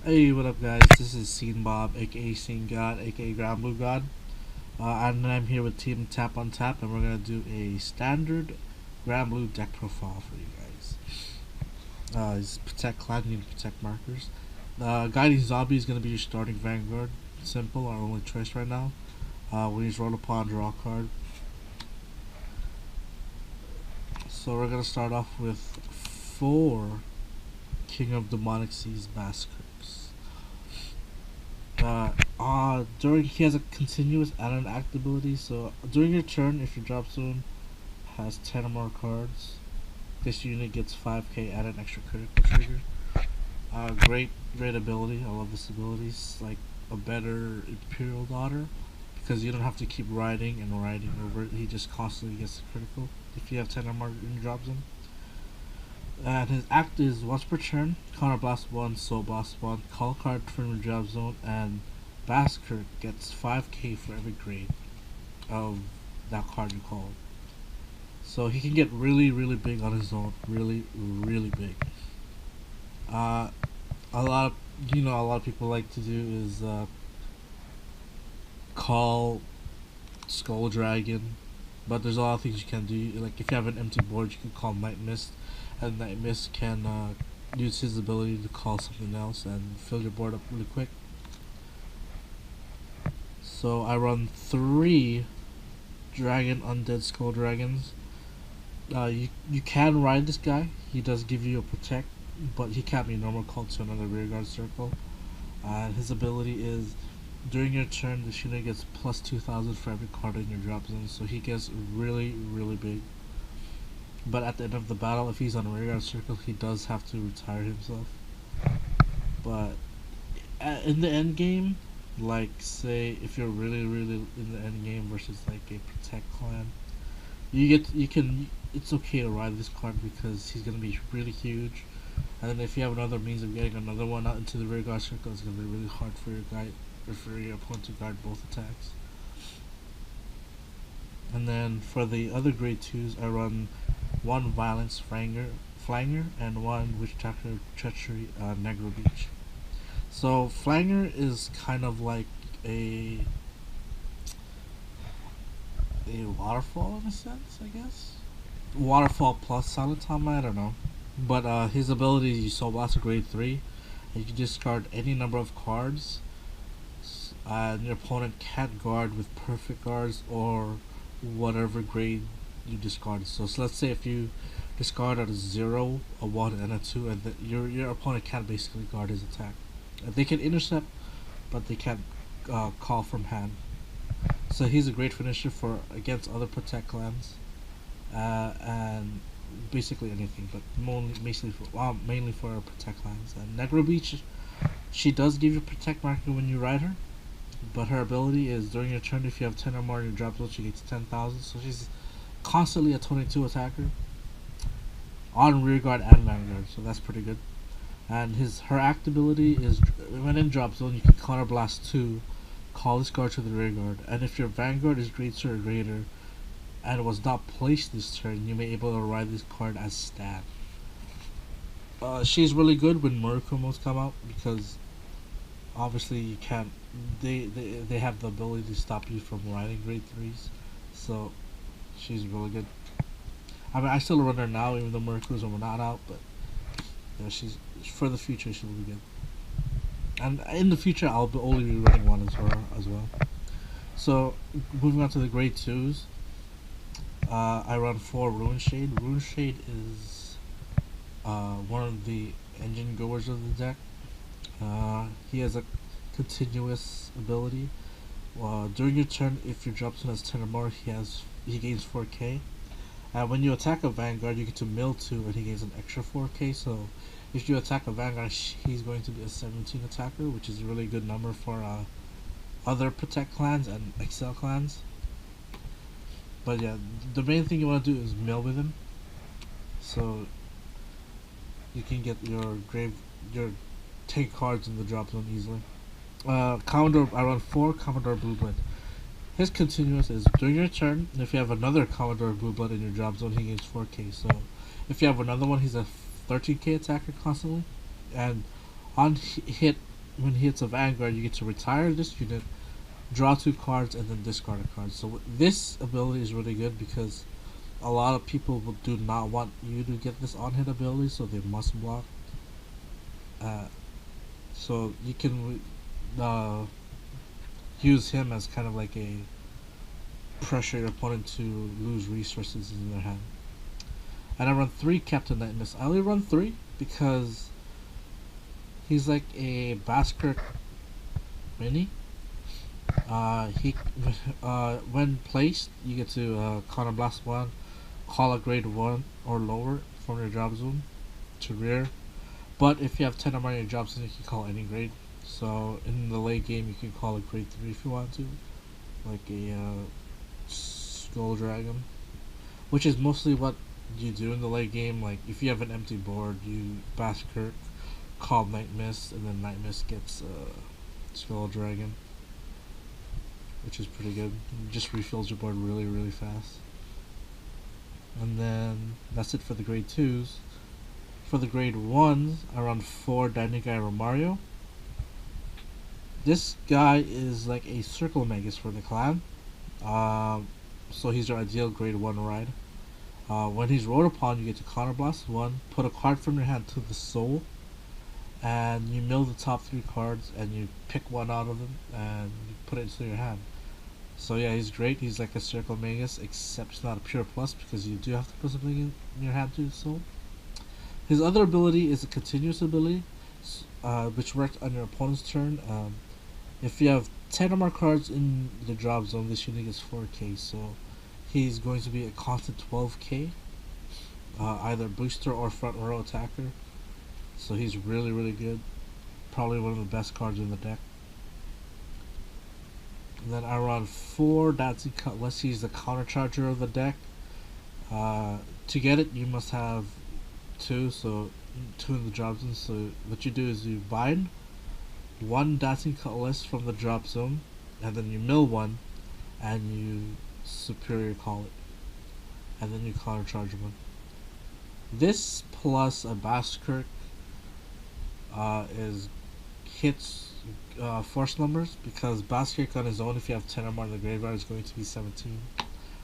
Hey, what up, guys? This is Scene Bob, aka Scene God, aka Granblue God, and I'm here with Team Tap on Tap, and we're gonna do a standard Granblue deck profile for you guys. It's Protect Clan, you need to protect markers. Guiding Zombie is gonna be your starting Vanguard. Simple, our only choice right now. When he's rolled upon, draw a card. So we're gonna start off with 4 King of Demonic Seas Massacres. During he has a continuous add an act ability, so during your turn, if your drop zone has 10 or more cards, this unit gets 5k add an extra critical trigger. Great ability. I love this ability. It's like a better Imperial Daughter because you don't have to keep riding and riding over it. He just constantly gets the critical if you have 10 or more in your drop zone. And his act is once per turn, counter blast 1, soul blast 1, call card from your drop zone, and Basker gets 5k for every grade of that card you called. So he can get really big on his own, really big. Uh, a lot of a lot of people like to do is call Skull Dragon, but there's a lot of things you can do. Like if you have an empty board, you can call Night Mist, and Night Mist can use his ability to call something else and fill your board up really quick. So I run 3 Dragon Undead Skull Dragons. You can ride this guy. He does give you a protect, but he can't be normal called to another rearguard circle. And his ability is during your turn, the unit gets plus 2,000 for every card in your drop zone. So he gets really big. But at the end of the battle, if he's on a rearguard circle, he does have to retire himself. But in the end game, like say if you're really in the end game versus like a protect clan, you can it's okay to ride this card because he's gonna be really huge, and then if you have another means of getting another one out into the rear guard circle, it's gonna be really hard for your guy or for your opponent to guard both attacks. And then for the other grade 2s, I run 1 Violence Flanger and 1 Witch Doctor Treachery Negro Beach. So Flanger is kind of like a waterfall in a sense, I guess. Waterfall plus Silent Tama, I don't know. But his ability is you Soul Blast a grade 3, and you can discard any number of cards, and your opponent can't guard with perfect guards or whatever grade you discarded. So let's say if you discard at a 0, a 1, and a 2, and your opponent can't basically guard his attack. They can intercept, but they can't call from hand. So he's a great finisher for against other protect clans, and basically anything, but mainly for protect clans. And Negro Beach, she does give you protect marker when you ride her, but her ability is during your turn if you have 10 or more in your drop zone, she gets 10,000. So she's constantly a 22 attacker on rearguard and vanguard, so that's pretty good. And her act ability is when in drop zone you can counter blast 2, call this card to the rearguard, and if your vanguard is grade 2 or greater and was not placed this turn, you may be able to ride this card as stat. She's really good when Murakumos come out because obviously you can't. They have the ability to stop you from riding grade 3s, so she's really good. I mean, I still run her now even though Murakumos are not out, but yeah, she's for the future she will be good. And in the future I'll be only be running one as well. So moving on to the grade 2s, I run 4 Rune Shade. Rune Shade is one of the engine goers of the deck. He has a continuous ability. During your turn, if your drop zone has 10 or more, he gains 4k. When you attack a Vanguard, you get to mill 2 and he gains an extra 4k. So if you attack a Vanguard, he's going to be a 17 attacker, which is a really good number for other Protect clans and Excel clans. But yeah, the main thing you want to do is mill with him, so you can get your 10 cards in the drop zone easily. Commodore, I run 4 Commodore Blue Blood. His continuous is during your turn, if you have another Commodore Blue Blood in your drop zone, he gains 4k. So if you have another one, he's a 13k attacker constantly, and on hit when he hits a Vanguard, you get to retire this unit, draw 2 cards, and then discard a card. So this ability is really good because a lot of people do not want you to get this on-hit ability, so they must block. Uh, so you can use him as kind of like a pressure your opponent to lose resources in their hand. And I run 3 Captain Nightmist. I only run 3 because he's like a Baskirk mini. He when placed, you get to Counterblast 1, call a grade 1 or lower from your drop zone to rear. But if you have 10 or more in your drop zone, you can call any grade. So in the late game, you can call a grade 3 if you want to, like a Skull Dragon, which is mostly what you do in the late game. Like if you have an empty board, you Baskirk, call Night Mist, and then Night Mist gets Skull Dragon, which is pretty good. It just refills your board really, really fast. And then that's it for the grade 2s. For the grade 1s, I run 4 Dynagire Romario. This guy is like a Circle Magus for the clan. So he's your ideal grade 1 ride. When he's rolled upon, you get to Counterblast 1, put a card from your hand to the soul, and you mill the top 3 cards, and you pick one out of them, and you put it into your hand. So yeah, he's great. He's like a Circle Magus, except it's not a pure plus because you do have to put something in your hand to the soul. His other ability is a continuous ability, which works on your opponent's turn. If you have 10 or more cards in the drop zone, this unit gets 4k, so he's going to be a constant 12k, either booster or front row attacker. So he's really, really good. Probably one of the best cards in the deck. And then I run 4 Dancing Cutlass. He's the counter charger of the deck. To get it, you must have 2, so 2 in the drop zone. So what you do is you bind 1 Dancing Cutlass from the drop zone, and then you mill 1, and you superior call it, and then you counter charge 1. This plus a Baskirk is hits force numbers, because Baskirk on his own, if you have 10 or more in the graveyard, is going to be 17.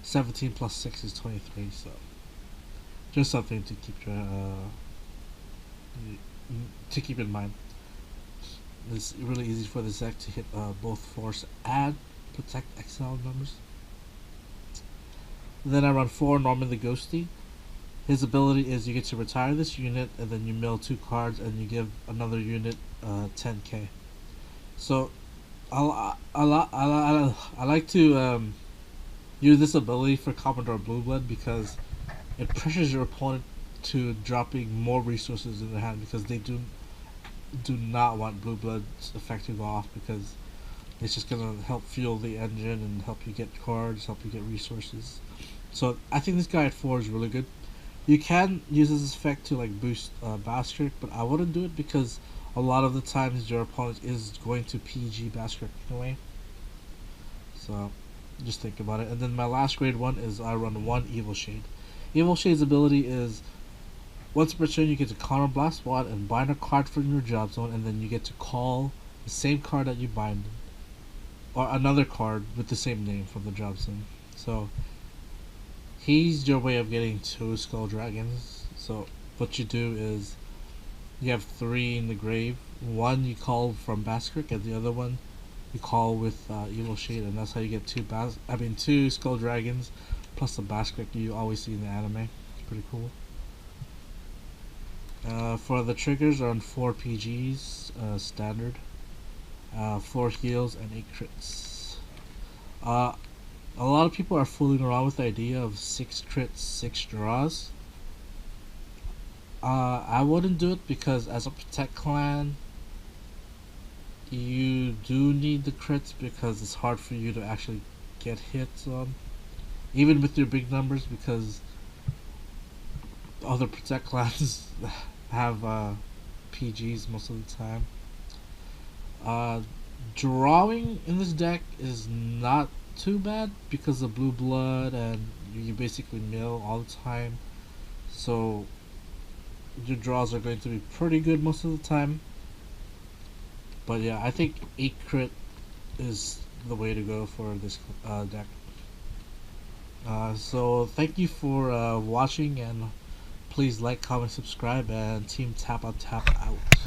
17 plus 6 is 23, so just something to keep in mind. It's really easy for this deck to hit both force and protect exile numbers. Then I run 4 Norman the Ghosty. His ability is you get to retire this unit, and then you mill 2 cards, and you give another unit 10k. So I like to use this ability for Commodore Blue Blood because it pressures your opponent to dropping more resources in their hand, because they do not want Blue Blood's effect to go off, because it's just gonna help fuel the engine and help you get cards, help you get resources. So I think this guy at 4 is really good. You can use this effect to like boost Baskirk, but I wouldn't do it because a lot of the times your opponent is going to PG Baskirk anyway. So just think about it. And then my last grade 1 is I run 1 Evil Shade. Evil Shade's ability is once per turn you get to Counterblast 1 and bind a card from your drop zone, and then you get to call the same card that you bind, or another card with the same name from the drop zone. So he's your way of getting 2 Skull Dragons. So what you do is you have 3 in the grave. 1 you call from Baskirk, and the other one you call with Evil Shade, and that's how you get 2 Skull Dragons plus the Baskirk you always see in the anime. It's pretty cool. For the triggers, are on 4 PGs standard, 4 heals, and 8 crits. A lot of people are fooling around with the idea of 6 crits, 6 draws. I wouldn't do it because as a Protect clan, you do need the crits because it's hard for you to actually get hits on, even with your big numbers, because other Protect clans have PGs most of the time. Drawing in this deck is not too bad because of Blue Blood, and you basically mill all the time, so your draws are going to be pretty good most of the time. But yeah, I think 8 crit is the way to go for this deck. So thank you for watching, and please like, comment, subscribe, and Team Tap on Tap out.